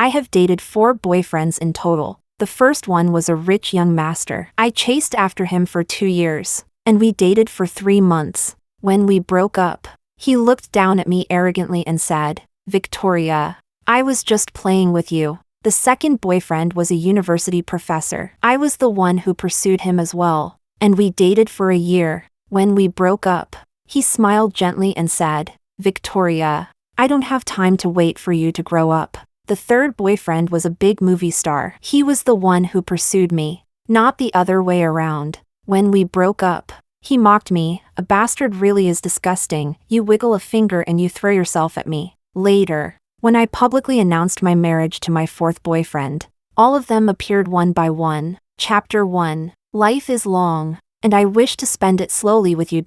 I have dated 4 boyfriends in total. The first one was a rich young master. I chased after him for 2 years, and we dated for 3 months. When we broke up, he looked down at me arrogantly and said, "Victoria, I was just playing with you." The second boyfriend was a university professor. I was the one who pursued him as well, and we dated for a year. When we broke up, he smiled gently and said, "Victoria, I don't have time to wait for you to grow up." The third boyfriend was a big movie star. He was the one who pursued me, not the other way around. When we broke up, he mocked me, "A bastard really is disgusting. You wiggle a finger and you throw yourself at me." Later, when I publicly announced my marriage to my fourth boyfriend, all of them appeared one by one. Chapter 1. Life is long, and I wish to spend it slowly with you.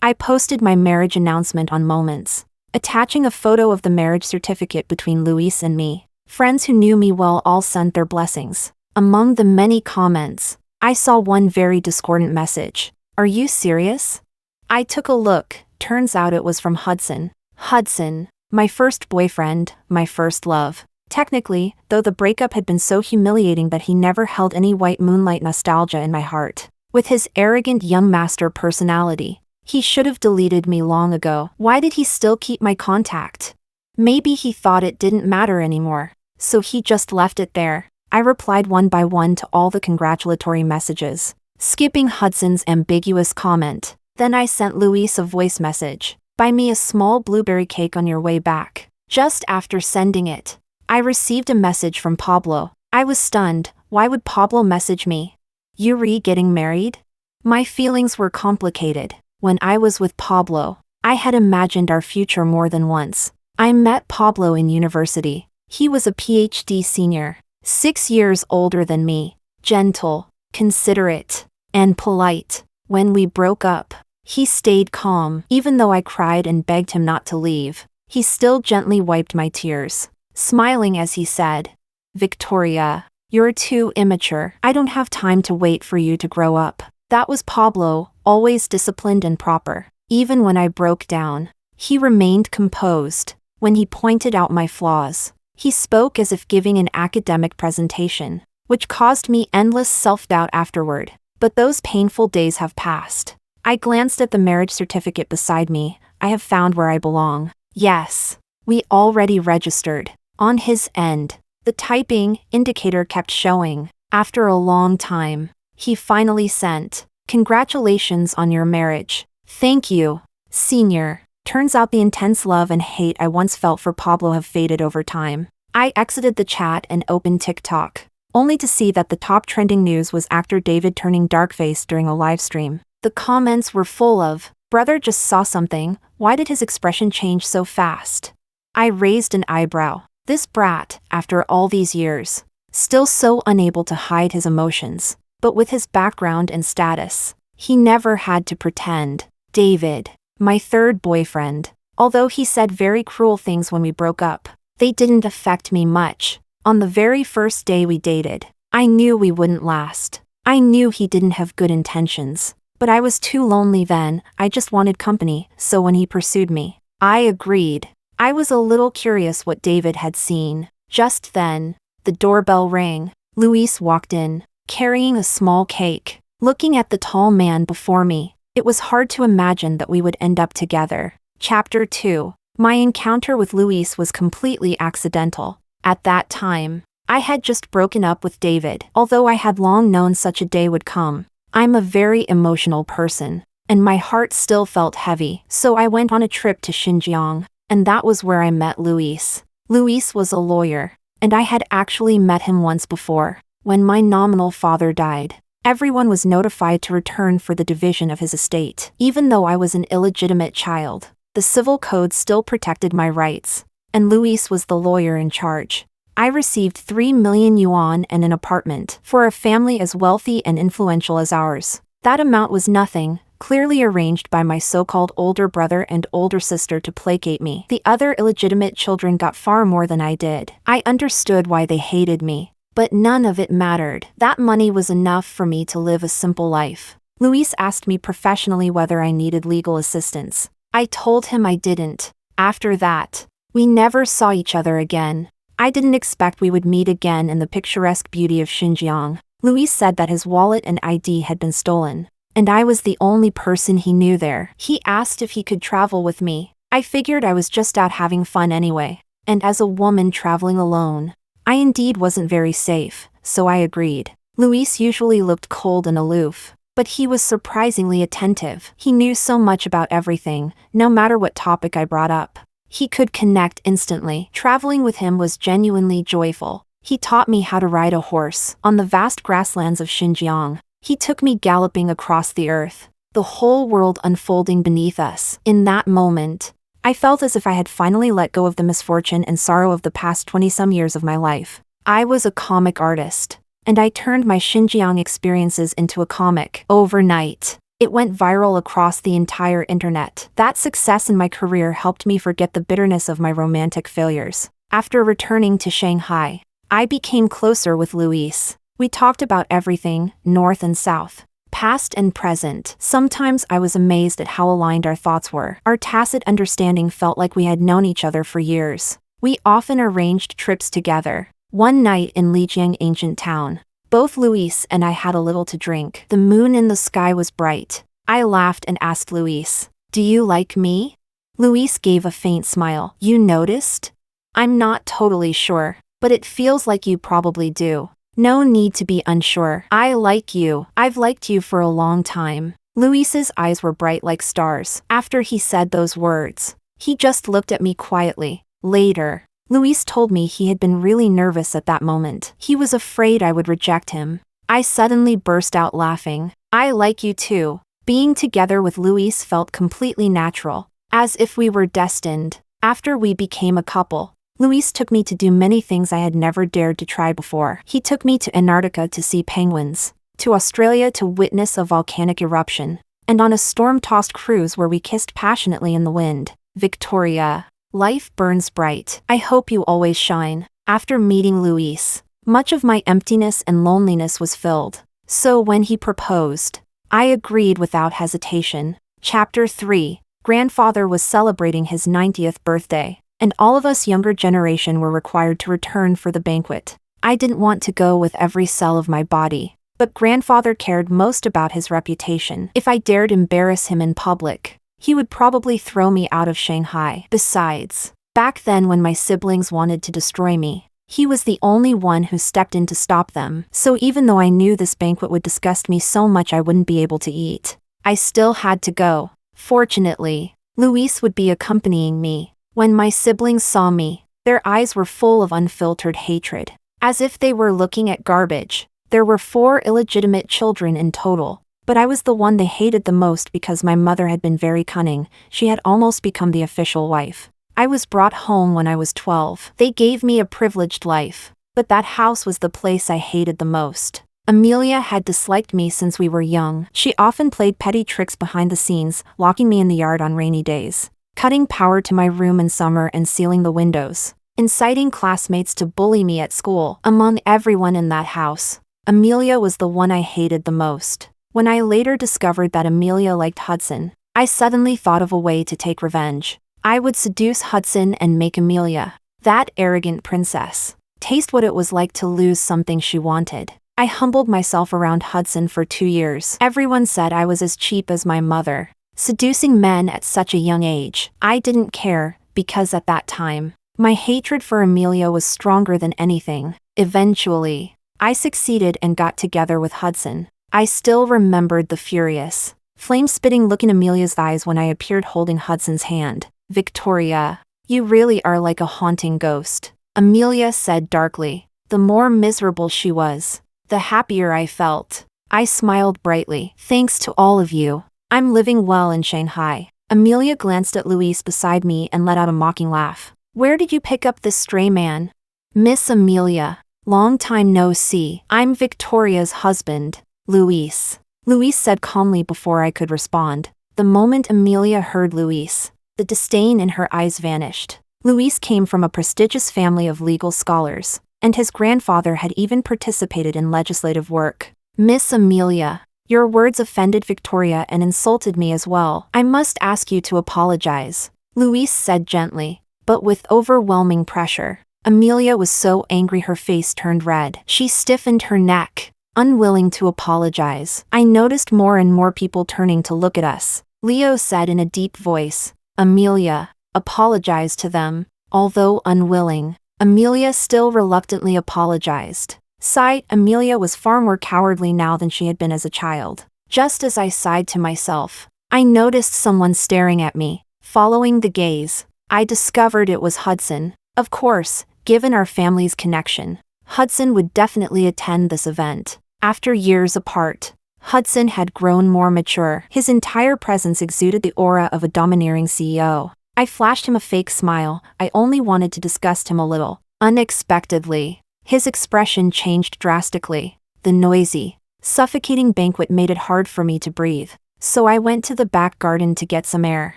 I posted my marriage announcement on Moments, attaching a photo of the marriage certificate between Luis and me. Friends who knew me well all sent their blessings. Among the many comments, I saw one very discordant message. "Are you serious?" I took a look. Turns out it was from Hudson. Hudson, my first boyfriend, my first love. Technically, though, the breakup had been so humiliating that he never held any white moonlight nostalgia in my heart. With his arrogant young master personality, he should have deleted me long ago. Why did he still keep my contact? Maybe he thought it didn't matter anymore, so he just left it there. I replied one by one to all the congratulatory messages, skipping Hudson's ambiguous comment. Then I sent Luis a voice message. "Buy me a small blueberry cake on your way back." Just after sending it, I received a message from Pablo. I was stunned. Why would Pablo message me? "You getting married?" My feelings were complicated. When I was with Pablo, I had imagined our future more than once. I met Pablo in university. He was a PhD senior, 6 years older than me, gentle, considerate, and polite. When we broke up, he stayed calm. Even though I cried and begged him not to leave, he still gently wiped my tears, smiling as he said, "Victoria, you're too immature. I don't have time to wait for you to grow up." That was Pablo, always disciplined and proper. Even when I broke down, he remained composed. When he pointed out my flaws, he spoke as if giving an academic presentation, which caused me endless self-doubt afterward. But those painful days have passed. I glanced at the marriage certificate beside me. I have found where I belong. Yes, we already registered. On his end, the typing indicator kept showing. After a long time, he finally sent, "Congratulations on your marriage. Thank you, Senior." Turns out the intense love and hate I once felt for Pablo have faded over time. I exited the chat and opened TikTok, only to see that the top trending news was actor David turning dark-faced during a live stream. The comments were full of, "Brother just saw something, why did his expression change so fast?" I raised an eyebrow. This brat, after all these years, still so unable to hide his emotions. But with his background and status, he never had to pretend. David, my third boyfriend, although he said very cruel things when we broke up, they didn't affect me much. On the very first day we dated, I knew we wouldn't last. I knew he didn't have good intentions. But I was too lonely then. I just wanted company, so when he pursued me, I agreed. I was a little curious what David had seen. Just then, the doorbell rang. Luis walked in, carrying a small cake. Looking at the tall man before me, it was hard to imagine that we would end up together. Chapter 2. My encounter with Luis was completely accidental. At that time, I had just broken up with David. Although I had long known such a day would come, I'm a very emotional person, and my heart still felt heavy. So I went on a trip to Xinjiang, and that was where I met Luis. Luis was a lawyer, and I had actually met him once before. When my nominal father died, everyone was notified to return for the division of his estate. Even though I was an illegitimate child, the civil code still protected my rights, and Luis was the lawyer in charge. I received 3 million yuan and an apartment for a family as wealthy and influential as ours. That amount was nothing, clearly arranged by my so-called older brother and older sister to placate me. The other illegitimate children got far more than I did. I understood why they hated me, but none of it mattered. That money was enough for me to live a simple life. Luis asked me professionally whether I needed legal assistance. I told him I didn't. After that, we never saw each other again. I didn't expect we would meet again in the picturesque beauty of Xinjiang. Luis said that his wallet and ID had been stolen, and I was the only person he knew there. He asked if he could travel with me. I figured I was just out having fun anyway, and as a woman traveling alone, I indeed wasn't very safe, so I agreed. Luis usually looked cold and aloof, but he was surprisingly attentive. He knew so much about everything, no matter what topic I brought up. He could connect instantly. Traveling with him was genuinely joyful. He taught me how to ride a horse on the vast grasslands of Xinjiang. He took me galloping across the earth, the whole world unfolding beneath us. In that moment, I felt as if I had finally let go of the misfortune and sorrow of the past 20-some years of my life. I was a comic artist, and I turned my Xinjiang experiences into a comic. Overnight, it went viral across the entire internet. That success in my career helped me forget the bitterness of my romantic failures. After returning to Shanghai, I became closer with Luis. We talked about everything, north and south, past and present. Sometimes I was amazed at how aligned our thoughts were. Our tacit understanding felt like we had known each other for years. We often arranged trips together. One night in Lijiang ancient town, both Luis and I had a little to drink. The moon in the sky was bright. I laughed and asked Luis, "Do you like me?" Luis gave a faint smile. "You noticed?" "I'm not totally sure, but it feels like you probably do." "No need to be unsure. I like you. I've liked you for a long time." Luis's eyes were bright like stars. After he said those words, he just looked at me quietly. Later, Luis told me he had been really nervous at that moment. He was afraid I would reject him. I suddenly burst out laughing. "I like you too." Being together with Luis felt completely natural, as if we were destined. After we became a couple, Luis took me to do many things I had never dared to try before. He took me to Antarctica to see penguins, to Australia to witness a volcanic eruption, and on a storm-tossed cruise where we kissed passionately in the wind. Victoria, life burns bright. I hope you always shine. After meeting Luis, much of my emptiness and loneliness was filled. So when he proposed, I agreed without hesitation. Chapter 3. Grandfather was celebrating his 90th birthday, and all of us younger generation were required to return for the banquet. I didn't want to go with every cell of my body, but grandfather cared most about his reputation. If I dared embarrass him in public, he would probably throw me out of Shanghai. Besides, back then when my siblings wanted to destroy me, he was the only one who stepped in to stop them. So even though I knew this banquet would disgust me so much I wouldn't be able to eat, I still had to go. Fortunately, Luis would be accompanying me. When my siblings saw me, their eyes were full of unfiltered hatred, as if they were looking at garbage. There were 4 illegitimate children in total, but I was the one they hated the most because my mother had been very cunning. She had almost become the official wife. I was brought home when I was 12. They gave me a privileged life, but that house was the place I hated the most. Amelia had disliked me since we were young. She often played petty tricks behind the scenes, locking me in the yard on rainy days, cutting power to my room in summer and sealing the windows, inciting classmates to bully me at school. Among everyone in that house, Amelia was the one I hated the most. When I later discovered that Amelia liked Hudson, I suddenly thought of a way to take revenge. I would seduce Hudson and make Amelia, that arrogant princess, taste what it was like to lose something she wanted. I humbled myself around Hudson for 2 years. Everyone said I was as cheap as my mother, seducing men at such a young age. I didn't care, because at that time, my hatred for Amelia was stronger than anything. Eventually, I succeeded and got together with Hudson. I still remembered the furious, flame-spitting look in Amelia's eyes when I appeared holding Hudson's hand. "Victoria, you really are like a haunting ghost," Amelia said darkly. The more miserable she was, the happier I felt. I smiled brightly. "Thanks to all of you, I'm living well in Shanghai." Amelia glanced at Luis beside me and let out a mocking laugh. "Where did you pick up this stray man?" "Miss Amelia, long time no see. I'm Victoria's husband, Luis," Luis said calmly before I could respond. The moment Amelia heard Luis, the disdain in her eyes vanished. Luis came from a prestigious family of legal scholars, and his grandfather had even participated in legislative work. "Miss Amelia, your words offended Victoria and insulted me as well. I must ask you to apologize," Luis said gently, but with overwhelming pressure. Amelia was so angry her face turned red. She stiffened her neck, unwilling to apologize. I noticed more and more people turning to look at us. Leo said in a deep voice, "Amelia, apologize to them." Although unwilling, Amelia still reluctantly apologized. Sighed, Amelia was far more cowardly now than she had been as a child. Just as I sighed to myself, I noticed someone staring at me. Following the gaze, I discovered it was Hudson. Of course, given our family's connection, Hudson would definitely attend this event. After years apart, Hudson had grown more mature. His entire presence exuded the aura of a domineering CEO. I flashed him a fake smile. I only wanted to disgust him a little. Unexpectedly, his expression changed drastically. The noisy, suffocating banquet made it hard for me to breathe, so I went to the back garden to get some air.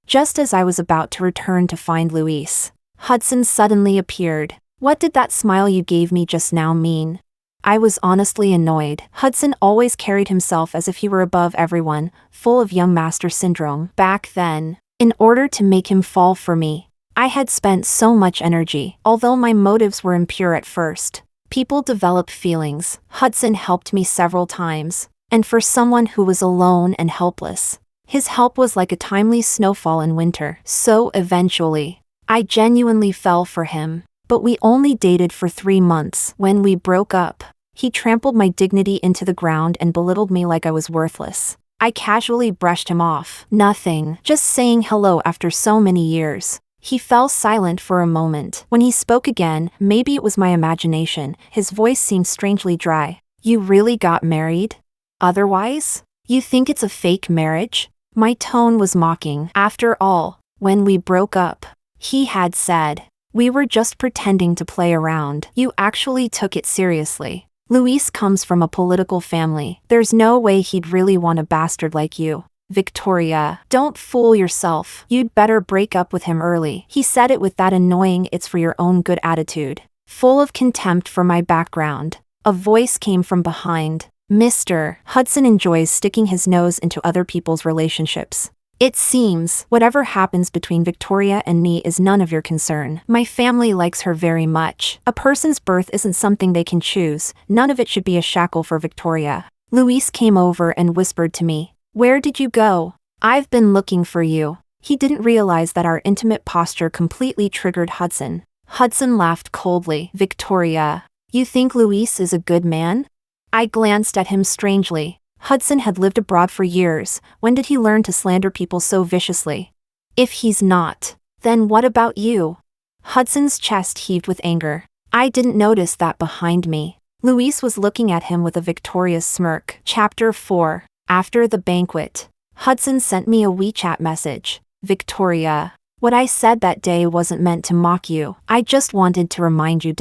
Just as I was about to return to find Luis, Hudson suddenly appeared. "What did that smile you gave me just now mean?" I was honestly annoyed. Hudson always carried himself as if he were above everyone, full of young master syndrome. Back then, in order to make him fall for me, I had spent so much energy. Although my motives were impure at first, people develop feelings. Hudson helped me several times, and for someone who was alone and helpless, his help was like a timely snowfall in winter. So eventually, I genuinely fell for him. But we only dated for 3 months. When we broke up, he trampled my dignity into the ground and belittled me like I was worthless. I casually brushed him off. Nothing, just saying hello after so many years. He fell silent for a moment. When he spoke again, maybe it was my imagination, his voice seemed strangely dry. "You really got married? Otherwise? You think it's a fake marriage?" My tone was mocking. After all, when we broke up, he had said, "We were just pretending to play around." You actually took it seriously. Luis comes from a political family. There's no way he'd really want a bastard like you. Victoria, don't fool yourself. You'd better break up with him early. He said it with that annoying "it's for your own good" attitude. Full of contempt for my background, a voice came from behind. "Mr. Hudson enjoys sticking his nose into other people's relationships. It seems whatever happens between Victoria and me is none of your concern. My family likes her very much. A person's birth isn't something they can choose. None of it should be a shackle for Victoria." Luis came over and whispered to me, "Where did you go? I've been looking for you." He didn't realize that our intimate posture completely triggered Hudson. Hudson laughed coldly. "Victoria, you think Luis is a good man?" I glanced at him strangely. Hudson had lived abroad for years. When did he learn to slander people so viciously? "If he's not, then what about you?" Hudson's chest heaved with anger. I didn't notice that behind me. Luis was looking at him with a victorious smirk. Chapter 4. After the banquet, Hudson sent me a WeChat message. "Victoria, what I said that day wasn't meant to mock you. I just wanted to remind you.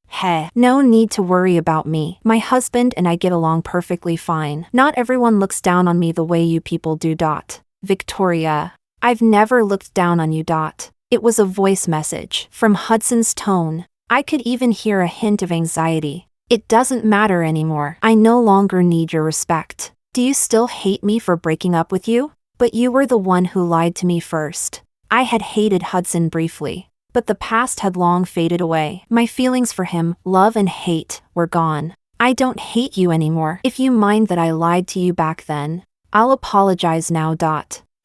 Heh, no need to worry about me. My husband and I get along perfectly fine. Not everyone looks down on me the way you people do. Victoria, I've never looked down on you. It was a voice message. From Hudson's tone, I could even hear a hint of anxiety. "It doesn't matter anymore. I no longer need your respect. Do you still hate me for breaking up with you? But you were the one who lied to me first." I had hated Hudson briefly, but the past had long faded away. My feelings for him, love and hate, were gone. "I don't hate you anymore. If you mind that I lied to you back then, I'll apologize now.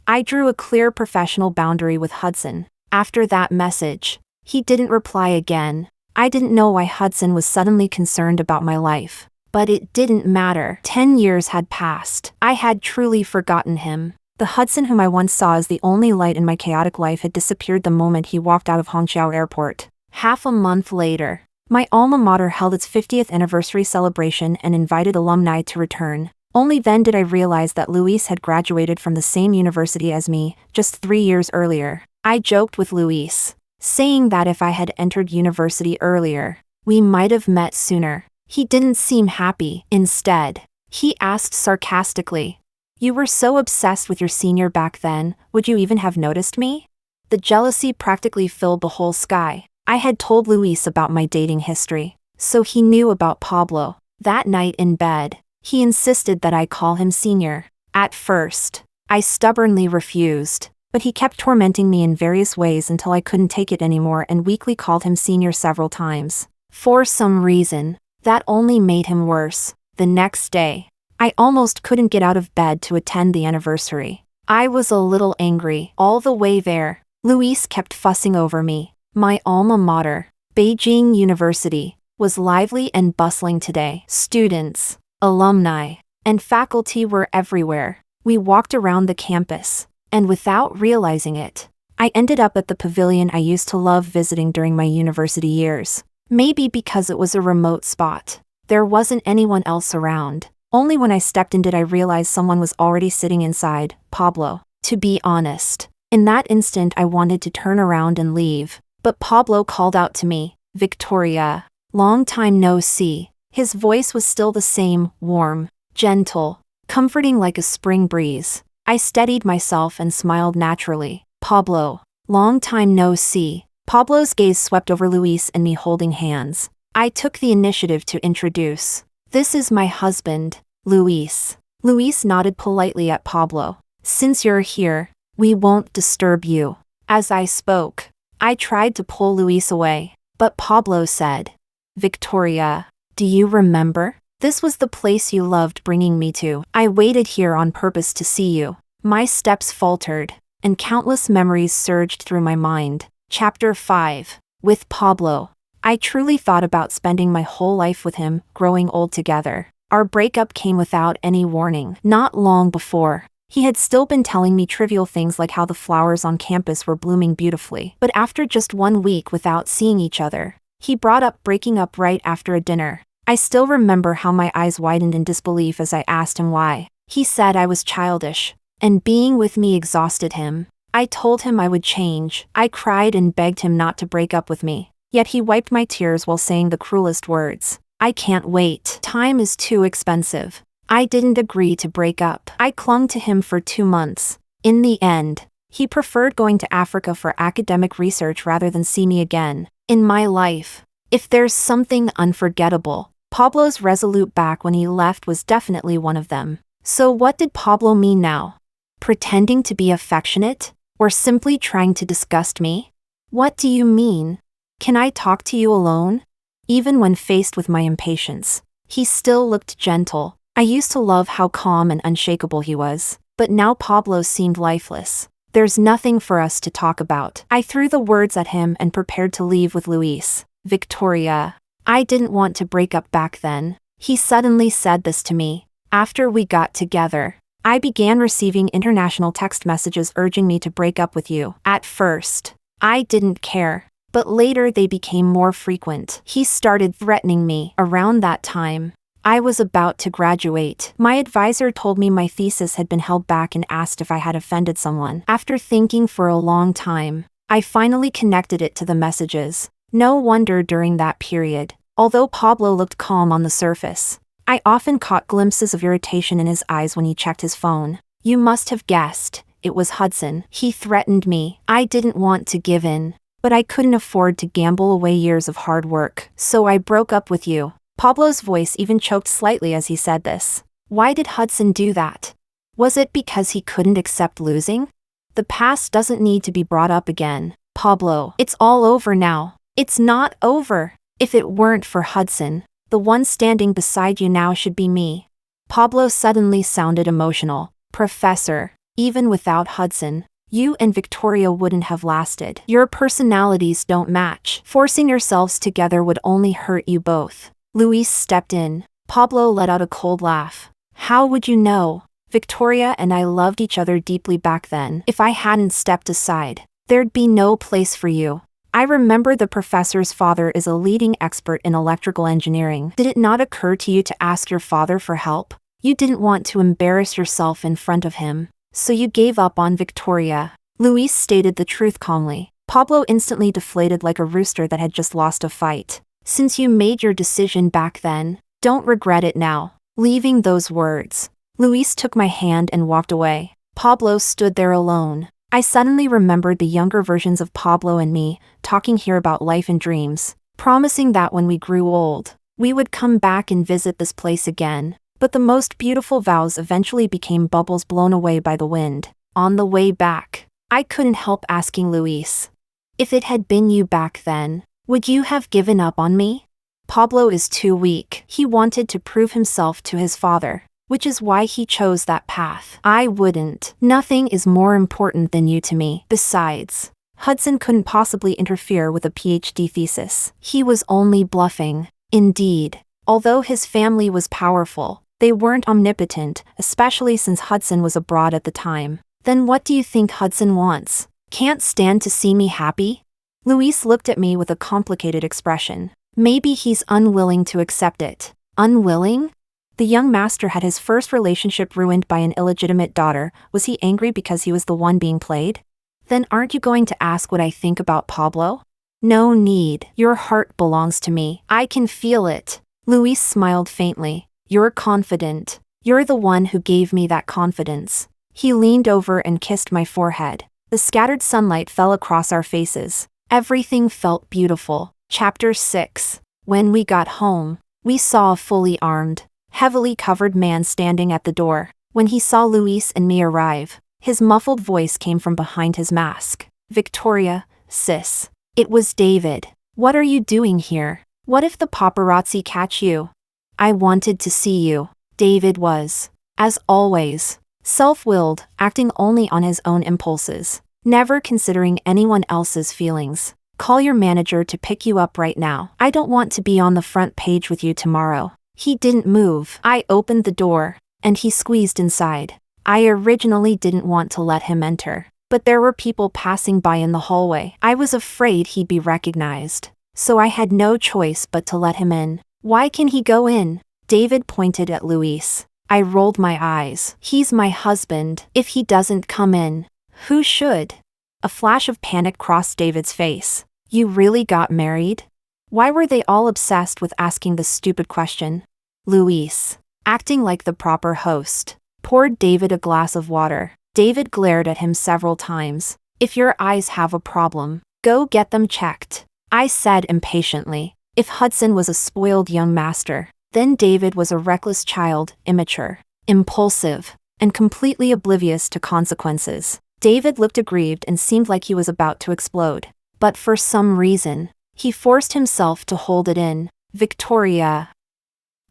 I drew a clear professional boundary with Hudson. After that message, he didn't reply again. I didn't know why Hudson was suddenly concerned about my life, but it didn't matter. 10 years had passed. I had truly forgotten him. The Hudson whom I once saw as the only light in my chaotic life had disappeared the moment he walked out of Hongqiao Airport. Half a month later, my alma mater held its 50th anniversary celebration and invited alumni to return. Only then did I realize that Luis had graduated from the same university as me, just 3 years earlier. I joked with Luis, saying that if I had entered university earlier, we might have met sooner. He didn't seem happy. Instead, he asked sarcastically, "You were so obsessed with your senior back then, would you even have noticed me?" The jealousy practically filled the whole sky. I had told Luis about my dating history, so he knew about Pablo. That night in bed, he insisted that I call him senior. At first, I stubbornly refused. But he kept tormenting me in various ways until I couldn't take it anymore and weekly called him senior several times. For some reason, that only made him worse. The next day, I almost couldn't get out of bed to attend the anniversary. I was a little angry all the way there. Luis kept fussing over me. My alma mater, Beijing University, was lively and bustling today. Students, alumni, and faculty were everywhere. We walked around the campus, and without realizing it, I ended up at the pavilion I used to love visiting during my university years. Maybe because it was a remote spot. There wasn't anyone else around. Only when I stepped in did I realize someone was already sitting inside, Pablo. To be honest, in that instant I wanted to turn around and leave. But Pablo called out to me, "Victoria, long time no see." His voice was still the same, warm, gentle, comforting like a spring breeze. I steadied myself and smiled naturally. "Pablo, long time no see." Pablo's gaze swept over Luis and me holding hands. I took the initiative to introduce. "This is my husband, Luis." Luis nodded politely at Pablo. "Since you're here, we won't disturb you." As I spoke, I tried to pull Luis away, but Pablo said, "Victoria, do you remember? This was the place you loved bringing me to. I waited here on purpose to see you." My steps faltered, and countless memories surged through my mind. Chapter 5. With Pablo. I truly thought about spending my whole life with him, growing old together. Our breakup came without any warning. Not long before, he had still been telling me trivial things like how the flowers on campus were blooming beautifully. But after just 1 week without seeing each other, he brought up breaking up right after a dinner. I still remember how my eyes widened in disbelief as I asked him why. He said I was childish, and being with me exhausted him. I told him I would change. I cried and begged him not to break up with me. Yet he wiped my tears while saying the cruelest words. "I can't wait. Time is too expensive." I didn't agree to break up. I clung to him for 2 months. In the end, he preferred going to Africa for academic research rather than see me again. In my life, if there's something unforgettable, Pablo's resolute back when he left was definitely one of them. So what did Pablo mean now? Pretending to be affectionate? Or simply trying to disgust me? What do you mean? Can I talk to you alone? Even when faced with my impatience, he still looked gentle. I used to love how calm and unshakable he was, but now Pablo seemed lifeless. "There's nothing for us to talk about." I threw the words at him and prepared to leave with Luis. "Victoria, I didn't want to break up back then." He suddenly said this to me. After we got together, I began receiving international text messages urging me to break up with you. At first, I didn't care. But later they became more frequent. He started threatening me. Around that time, I was about to graduate. My advisor told me my thesis had been held back and asked if I had offended someone. After thinking for a long time, I finally connected it to the messages. No wonder during that period, although Pablo looked calm on the surface, I often caught glimpses of irritation in his eyes when he checked his phone. You must have guessed, it was Hudson. He threatened me. I didn't want to give in. But I couldn't afford to gamble away years of hard work. So I broke up with you. Pablo's voice even choked slightly as he said this. Why did Hudson do that? Was it because he couldn't accept losing? The past doesn't need to be brought up again. Pablo, it's all over now. It's not over. If it weren't for Hudson, the one standing beside you now should be me. Pablo suddenly sounded emotional. Professor, even without Hudson, you and Victoria wouldn't have lasted. Your personalities don't match. Forcing yourselves together would only hurt you both. Luis stepped in. Pablo let out a cold laugh. How would you know? Victoria and I loved each other deeply back then. If I hadn't stepped aside, there'd be no place for you. I remember the professor's father is a leading expert in electrical engineering. Did it not occur to you to ask your father for help? You didn't want to embarrass yourself in front of him. So you gave up on Victoria. Luis stated the truth calmly. Pablo instantly deflated like a rooster that had just lost a fight. Since you made your decision back then, don't regret it now. Leaving those words, Luis took my hand and walked away. Pablo stood there alone. I suddenly remembered the younger versions of Pablo and me, talking here about life and dreams, promising that when we grew old, we would come back and visit this place again. But the most beautiful vows eventually became bubbles blown away by the wind. On the way back, I couldn't help asking Luis. If it had been you back then, would you have given up on me? Pablo is too weak. He wanted to prove himself to his father, which is why he chose that path. I wouldn't. Nothing is more important than you to me. Besides, Hudson couldn't possibly interfere with a PhD thesis. He was only bluffing. Indeed, although his family was powerful, they weren't omnipotent, especially since Hudson was abroad at the time. Then what do you think Hudson wants? Can't stand to see me happy? Luis looked at me with a complicated expression. Maybe he's unwilling to accept it. Unwilling? The young master had his first relationship ruined by an illegitimate daughter. Was he angry because he was the one being played? Then aren't you going to ask what I think about Pablo? No need. Your heart belongs to me. I can feel it. Luis smiled faintly. You're confident. You're the one who gave me that confidence. He leaned over and kissed my forehead. The scattered sunlight fell across our faces. Everything felt beautiful. Chapter 6. When we got home, we saw a fully armed, heavily covered man standing at the door. When he saw Luis and me arrive, his muffled voice came from behind his mask. Victoria, sis. It was David. What are you doing here? What if the paparazzi catch you? I wanted to see you. David was, as always, self-willed, acting only on his own impulses, never considering anyone else's feelings. Call your manager to pick you up right now. I don't want to be on the front page with you tomorrow. He didn't move. I opened the door, and he squeezed inside. I originally didn't want to let him enter, but there were people passing by in the hallway. I was afraid he'd be recognized, so I had no choice but to let him in. Why can he go in? David pointed at Luis. I rolled my eyes. He's my husband. If he doesn't come in, who should? A flash of panic crossed David's face. You really got married? Why were they all obsessed with asking this stupid question? Luis, acting like the proper host, poured David a glass of water. David glared at him several times. If your eyes have a problem, go get them checked. I said impatiently. If Hudson was a spoiled young master, then David was a reckless child, immature, impulsive, and completely oblivious to consequences. David looked aggrieved and seemed like he was about to explode. But for some reason, he forced himself to hold it in. Victoria.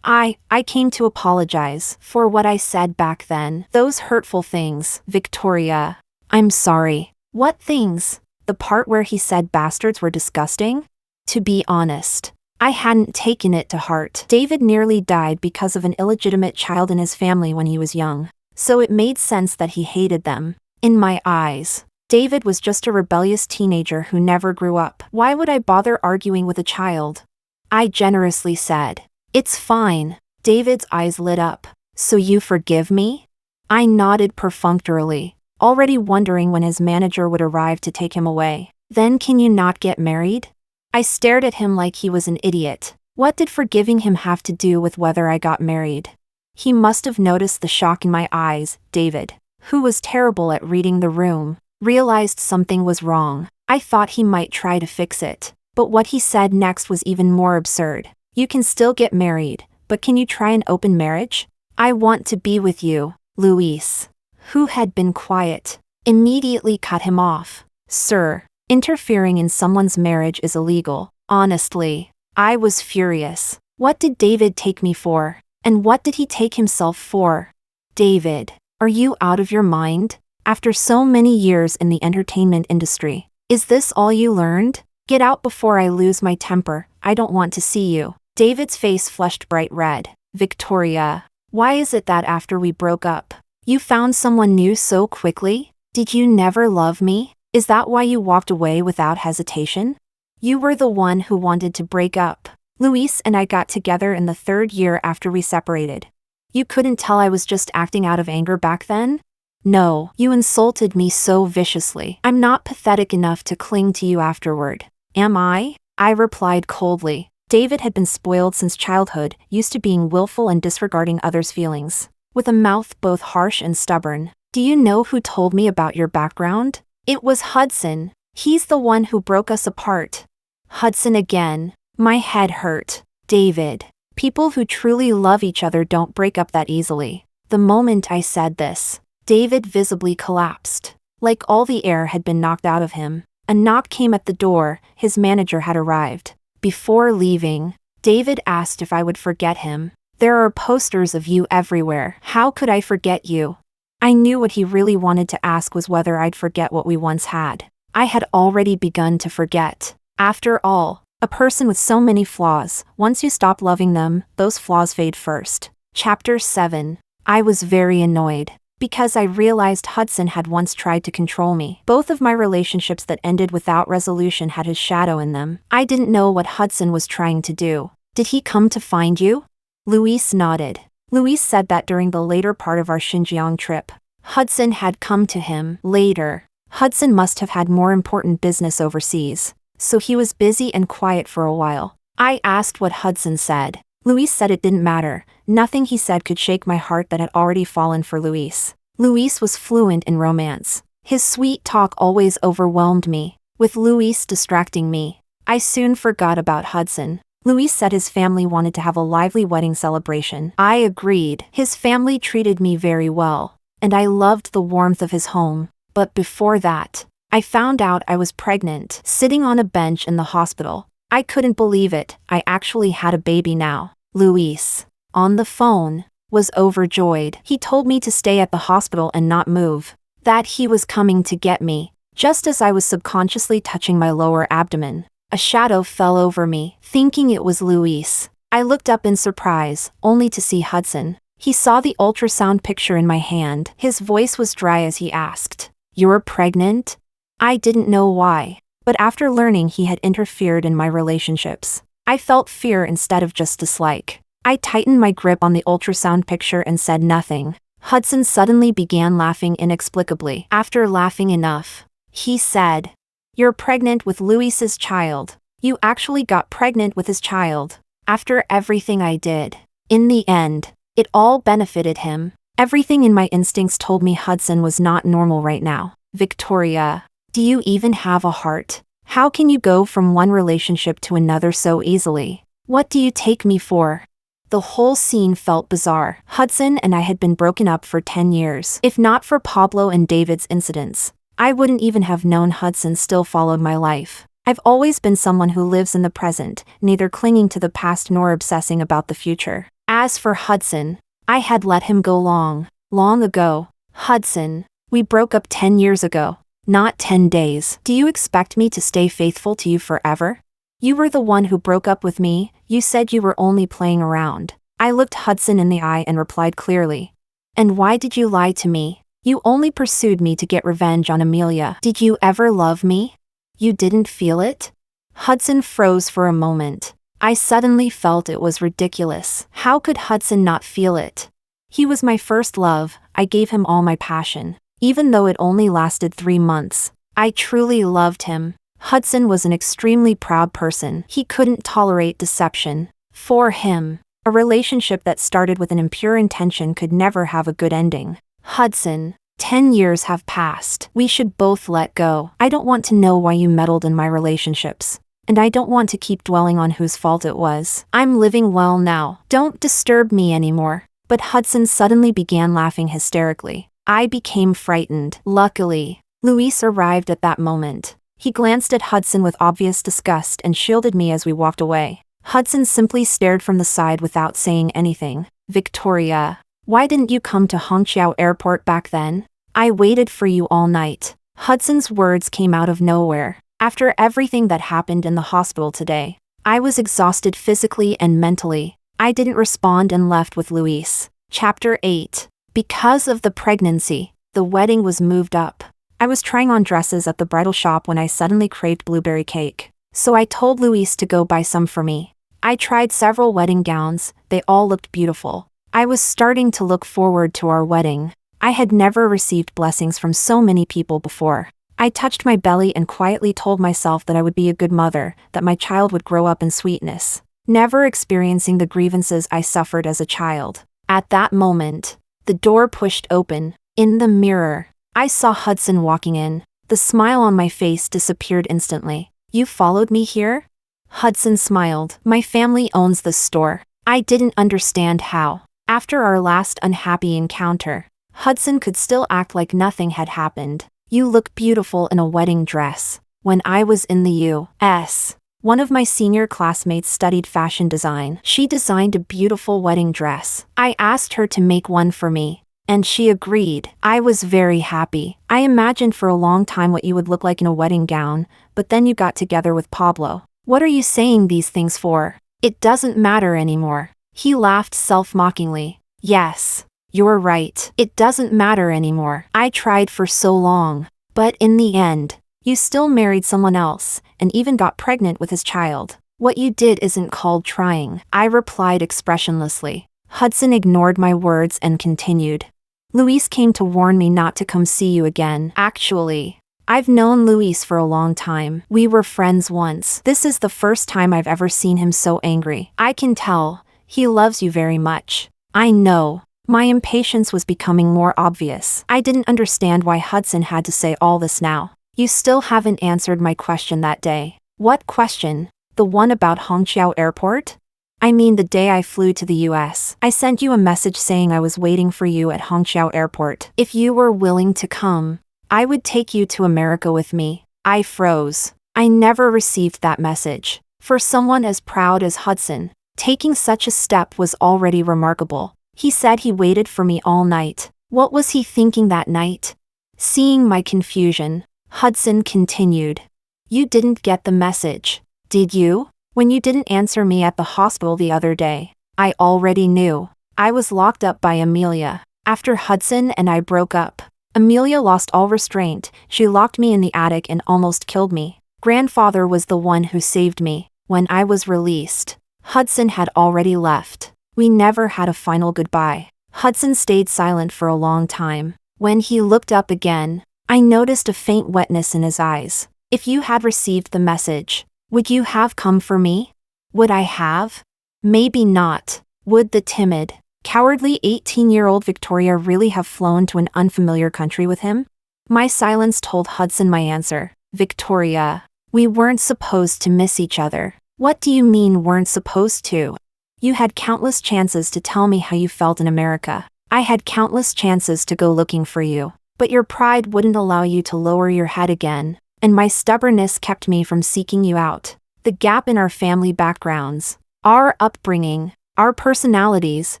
I came to apologize for what I said back then. Those hurtful things. Victoria. I'm sorry. What things? The part where he said bastards were disgusting? To be honest, I hadn't taken it to heart. David nearly died because of an illegitimate child in his family when he was young, so it made sense that he hated them. In my eyes, David was just a rebellious teenager who never grew up. Why would I bother arguing with a child? I generously said. It's fine. David's eyes lit up. So you forgive me? I nodded perfunctorily, already wondering when his manager would arrive to take him away. Then can you not get married? I stared at him like he was an idiot. What did forgiving him have to do with whether I got married? He must have noticed the shock in my eyes. David, who was terrible at reading the room, realized something was wrong. I thought he might try to fix it, but what he said next was even more absurd. You can still get married, but can you try an open marriage? I want to be with you. Luis, who had been quiet, immediately cut him off. Sir, interfering in someone's marriage is illegal. Honestly, I was furious. What did David take me for? And what did he take himself for? David, are you out of your mind? After so many years in the entertainment industry, is this all you learned? Get out before I lose my temper. I don't want to see you. David's face flushed bright red. Victoria, why is it that after we broke up, you found someone new so quickly? Did you never love me? Is that why you walked away without hesitation? You were the one who wanted to break up. Luis and I got together in the 3rd year after we separated. You couldn't tell I was just acting out of anger back then? No, you insulted me so viciously. I'm not pathetic enough to cling to you afterward. Am I? I replied coldly. David had been spoiled since childhood, used to being willful and disregarding others' feelings, with a mouth both harsh and stubborn. Do you know who told me about your background? It was Hudson. He's the one who broke us apart. Hudson again. My head hurt. David. People who truly love each other don't break up that easily. The moment I said this, David visibly collapsed. Like all the air had been knocked out of him. A knock came at the door. His manager had arrived. Before leaving, David asked if I would forget him. There are posters of you everywhere. How could I forget you? I knew what he really wanted to ask was whether I'd forget what we once had. I had already begun to forget. After all, a person with so many flaws, once you stop loving them, those flaws fade first. Chapter 7. I was very annoyed. Because I realized Hudson had once tried to control me. Both of my relationships that ended without resolution had his shadow in them. I didn't know what Hudson was trying to do. Did he come to find you? Luis nodded. Luis said that during the later part of our Xinjiang trip, Hudson had come to him. Later, Hudson must have had more important business overseas, so he was busy and quiet for a while. I asked what Hudson said. Luis said it didn't matter. Nothing he said could shake my heart that had already fallen for Luis. Luis was fluent in romance. His sweet talk always overwhelmed me. With Luis distracting me, I soon forgot about Hudson. Luis said his family wanted to have a lively wedding celebration. I agreed. His family treated me very well, and I loved the warmth of his home. But before that, I found out I was pregnant, sitting on a bench in the hospital. I couldn't believe it. I actually had a baby now. Luis, on the phone, was overjoyed. He told me to stay at the hospital and not move, that he was coming to get me. Just as I was subconsciously touching my lower abdomen, a shadow fell over me, thinking it was Luis. I looked up in surprise, only to see Hudson. He saw the ultrasound picture in my hand. His voice was dry as he asked, "You're pregnant?" I didn't know why, but after learning he had interfered in my relationships, I felt fear instead of just dislike. I tightened my grip on the ultrasound picture and said nothing. Hudson suddenly began laughing inexplicably. After laughing enough, he said, "You're pregnant with Luis's child. You actually got pregnant with his child. After everything I did. In the end, it all benefited him." Everything in my instincts told me Hudson was not normal right now. Victoria, do you even have a heart? How can you go from one relationship to another so easily? What do you take me for? The whole scene felt bizarre. Hudson and I had been broken up for 10 years. If not for Pablo and David's incidents, I wouldn't even have known Hudson still followed my life. I've always been someone who lives in the present, neither clinging to the past nor obsessing about the future. As for Hudson, I had let him go long ago. Hudson, we broke up 10 years ago. Not 10 days. Do you expect me to stay faithful to you forever? You were the one who broke up with me. You said you were only playing around. I looked Hudson in the eye and replied clearly. And why did you lie to me? You only pursued me to get revenge on Amelia. Did you ever love me? You didn't feel it? Hudson froze for a moment. I suddenly felt it was ridiculous. How could Hudson not feel it? He was my first love. I gave him all my passion. Even though it only lasted 3 months, I truly loved him. Hudson was an extremely proud person. He couldn't tolerate deception. For him, a relationship that started with an impure intention could never have a good ending. Hudson, 10 years have passed. We should both let go. I don't want to know why you meddled in my relationships. And I don't want to keep dwelling on whose fault it was. I'm living well now. Don't disturb me anymore. But Hudson suddenly began laughing hysterically. I became frightened. Luckily, Luis arrived at that moment. He glanced at Hudson with obvious disgust and shielded me as we walked away. Hudson simply stared from the side without saying anything. Victoria, why didn't you come to Hongqiao Airport back then? I waited for you all night. Hudson's words came out of nowhere. After everything that happened in the hospital today, I was exhausted physically and mentally. I didn't respond and left with Luis. Chapter 8. Because of the pregnancy, the wedding was moved up. I was trying on dresses at the bridal shop when I suddenly craved blueberry cake. So I told Luis to go buy some for me. I tried several wedding gowns. They all looked beautiful. I was starting to look forward to our wedding. I had never received blessings from so many people before. I touched my belly and quietly told myself that I would be a good mother, that my child would grow up in sweetness, never experiencing the grievances I suffered as a child. At that moment, the door pushed open. In the mirror, I saw Hudson walking in. The smile on my face disappeared instantly. You followed me here? Hudson smiled. My family owns this store. I didn't understand how. After our last unhappy encounter, Hudson could still act like nothing had happened. You look beautiful in a wedding dress. When I was in the U.S., one of my senior classmates studied fashion design. She designed a beautiful wedding dress. I asked her to make one for me, and she agreed. I was very happy. I imagined for a long time what you would look like in a wedding gown, but then you got together with Pablo. What are you saying these things for? It doesn't matter anymore. He laughed self-mockingly. Yes, you're right. It doesn't matter anymore. I tried for so long. But in the end, you still married someone else, and even got pregnant with his child. What you did isn't called trying. I replied expressionlessly. Hudson ignored my words and continued. Luis came to warn me not to come see you again. Actually, I've known Luis for a long time. We were friends once. This is the first time I've ever seen him so angry. I can tell. He loves you very much. I know. My impatience was becoming more obvious. I didn't understand why Hudson had to say all this now. You still haven't answered my question that day. What question? The one about Hongqiao Airport? I mean the day I flew to the US. I sent you a message saying I was waiting for you at Hongqiao Airport. If you were willing to come, I would take you to America with me. I froze. I never received that message. For someone as proud as Hudson, taking such a step was already remarkable. He said he waited for me all night. What was he thinking that night? Seeing my confusion, Hudson continued. You didn't get the message, did you? When you didn't answer me at the hospital the other day, I already knew. I was locked up by Amelia. After Hudson and I broke up, Amelia lost all restraint. She locked me in the attic and almost killed me. Grandfather was the one who saved me. When I was released, Hudson had already left. We never had a final goodbye. Hudson stayed silent for a long time. When he looked up again, I noticed a faint wetness in his eyes. If you had received the message, would you have come for me? Would I have? Maybe not. Would the timid, cowardly 18-year-old Victoria really have flown to an unfamiliar country with him? My silence told Hudson my answer. Victoria, we weren't supposed to miss each other. What do you mean weren't supposed to? You had countless chances to tell me how you felt in America. I had countless chances to go looking for you. But your pride wouldn't allow you to lower your head again, and my stubbornness kept me from seeking you out. The gap in our family backgrounds, our upbringing, our personalities,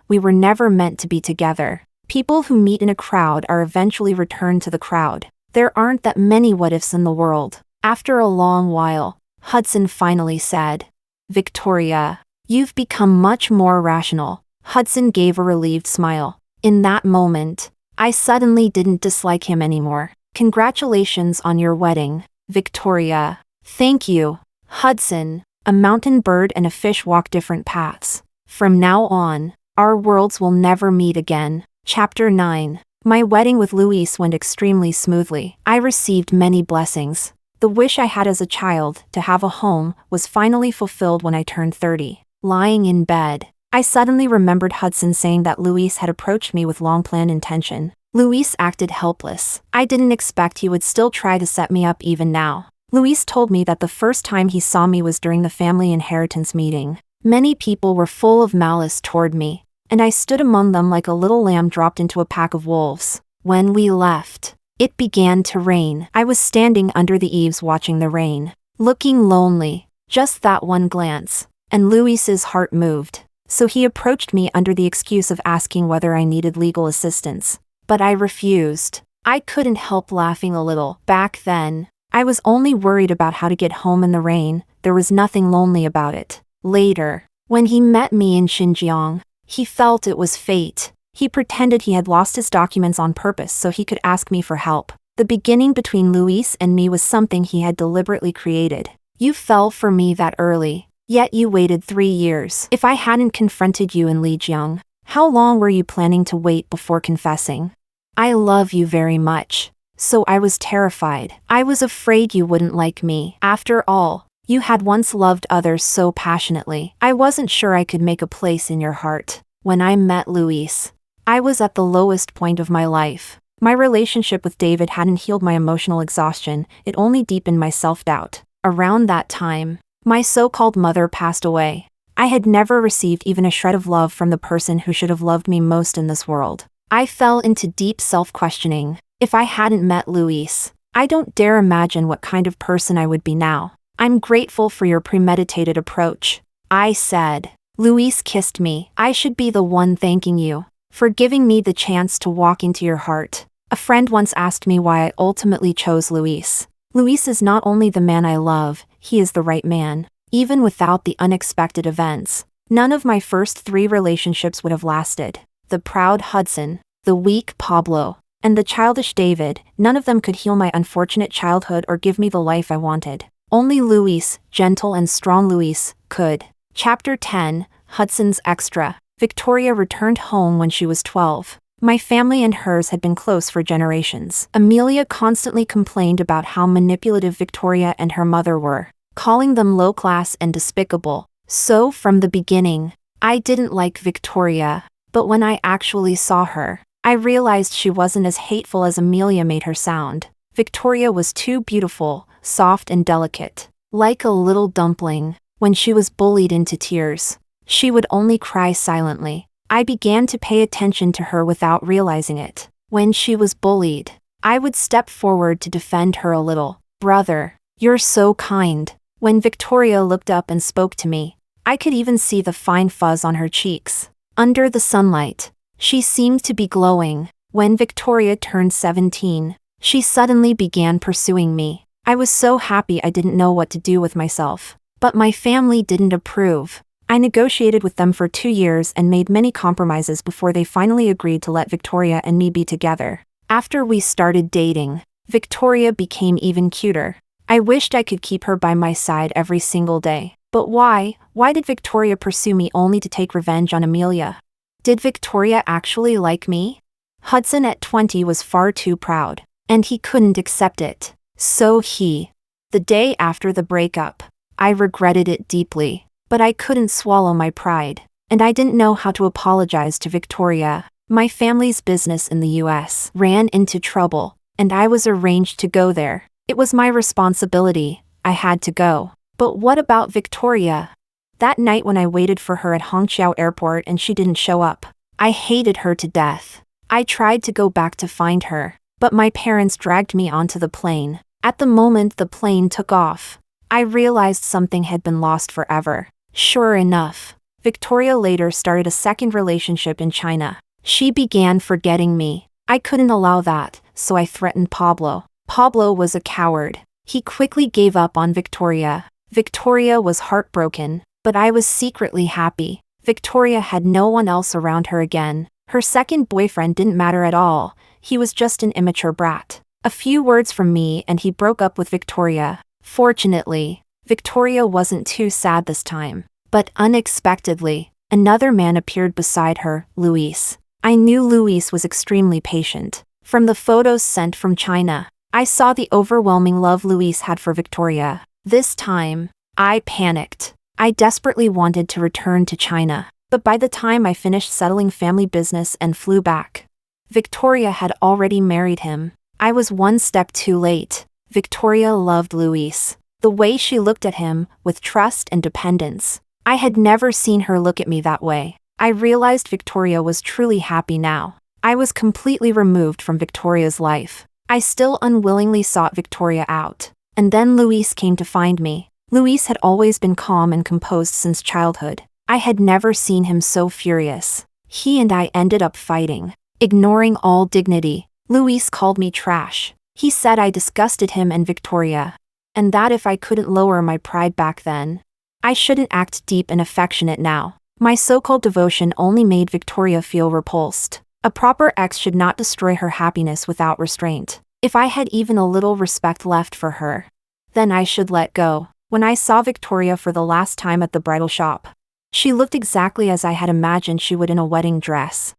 we were never meant to be together. People who meet in a crowd are eventually returned to the crowd. There aren't that many what-ifs in the world. After a long while, Hudson finally said, Victoria, you've become much more rational. Hudson gave a relieved smile. In that moment, I suddenly didn't dislike him anymore. Congratulations on your wedding, Victoria. Thank you, Hudson. A mountain bird and a fish walk different paths. From now on, our worlds will never meet again. Chapter 9. My wedding with Luis went extremely smoothly. I received many blessings. The wish I had as a child, to have a home, was finally fulfilled when I turned 30. Lying in bed, I suddenly remembered Hudson saying that Luis had approached me with long-planned intention. Luis acted helpless. I didn't expect he would still try to set me up even now. Luis told me that the first time he saw me was during the family inheritance meeting. Many people were full of malice toward me, and I stood among them like a little lamb dropped into a pack of wolves. When we left, it began to rain. I was standing under the eaves watching the rain, looking lonely. Just that one glance, and Luis's heart moved. So he approached me under the excuse of asking whether I needed legal assistance. But I refused. I couldn't help laughing a little. Back then, I was only worried about how to get home in the rain. There was nothing lonely about it. Later, when he met me in Xinjiang, he felt it was fate. He pretended he had lost his documents on purpose so he could ask me for help. The beginning between Luis and me was something he had deliberately created. You fell for me that early. Yet you waited 3 years. If I hadn't confronted you in Lijiang, how long were you planning to wait before confessing? I love you very much. So I was terrified. I was afraid you wouldn't like me. After all, you had once loved others so passionately. I wasn't sure I could make a place in your heart. When I met Luis, I was at the lowest point of my life. My relationship with David hadn't healed my emotional exhaustion, it only deepened my self-doubt. Around that time, my so-called mother passed away. I had never received even a shred of love from the person who should have loved me most in this world. I fell into deep self-questioning. If I hadn't met Luis, I don't dare imagine what kind of person I would be now. I'm grateful for your premeditated approach, I said. Luis kissed me. I should be the one thanking you for giving me the chance to walk into your heart. A friend once asked me why I ultimately chose Luis. Luis is not only the man I love, he is the right man. Even without the unexpected events, none of my first 3 relationships would have lasted. The proud Hudson, the weak Pablo, and the childish David, none of them could heal my unfortunate childhood or give me the life I wanted. Only Luis, gentle and strong Luis, could. Chapter 10, Hudson's Extra. Victoria returned home when she was 12. My family and hers had been close for generations. Amelia constantly complained about how manipulative Victoria and her mother were, calling them low-class and despicable. So from the beginning, I didn't like Victoria, but when I actually saw her, I realized she wasn't as hateful as Amelia made her sound. Victoria was too beautiful, soft and delicate. Like a little dumpling, when she was bullied into tears, she would only cry silently. I began to pay attention to her without realizing it. When she was bullied, I would step forward to defend her a little. Brother, you're so kind. When Victoria looked up and spoke to me, I could even see the fine fuzz on her cheeks. Under the sunlight, she seemed to be glowing. When Victoria turned 17, she suddenly began pursuing me. I was so happy I didn't know what to do with myself. But my family didn't approve. I negotiated with them for 2 years and made many compromises before they finally agreed to let Victoria and me be together. After we started dating, Victoria became even cuter. I wished I could keep her by my side every single day. But why? Why did Victoria pursue me only to take revenge on Amelia? Did Victoria actually like me? Hudson at 20 was far too proud, and he couldn't accept it. So the day after the breakup, I regretted it deeply. But I couldn't swallow my pride, and I didn't know how to apologize to Victoria. My family's business in the US ran into trouble, and I was arranged to go there. It was my responsibility. I had to go. But what about Victoria? That night when I waited for her at Hongqiao Airport and she didn't show up, I hated her to death. I tried to go back to find her, but my parents dragged me onto the plane. At the moment the plane took off, I realized something had been lost forever. Sure enough, Victoria later started a second relationship in China. She began forgetting me. I couldn't allow that, so I threatened Pablo. Pablo was a coward. He quickly gave up on Victoria. Victoria was heartbroken, but I was secretly happy. Victoria had no one else around her again. Her second boyfriend didn't matter at all. He was just an immature brat. A few words from me and he broke up with Victoria. Fortunately, Victoria wasn't too sad this time. But unexpectedly, another man appeared beside her, Luis. I knew Luis was extremely patient. From the photos sent from China, I saw the overwhelming love Luis had for Victoria. This time, I panicked. I desperately wanted to return to China. But by the time I finished settling family business and flew back, Victoria had already married him. I was one step too late. Victoria loved Luis. The way she looked at him, with trust and dependence. I had never seen her look at me that way. I realized Victoria was truly happy now. I was completely removed from Victoria's life. I still unwillingly sought Victoria out. And then Luis came to find me. Luis had always been calm and composed since childhood. I had never seen him so furious. He and I ended up fighting. Ignoring all dignity, Luis called me trash. He said I disgusted him and Victoria. And that if I couldn't lower my pride back then, I shouldn't act deep and affectionate now. My so-called devotion only made Victoria feel repulsed. A proper ex should not destroy her happiness without restraint. If I had even a little respect left for her, then I should let go. When I saw Victoria for the last time at the bridal shop, she looked exactly as I had imagined she would in a wedding dress.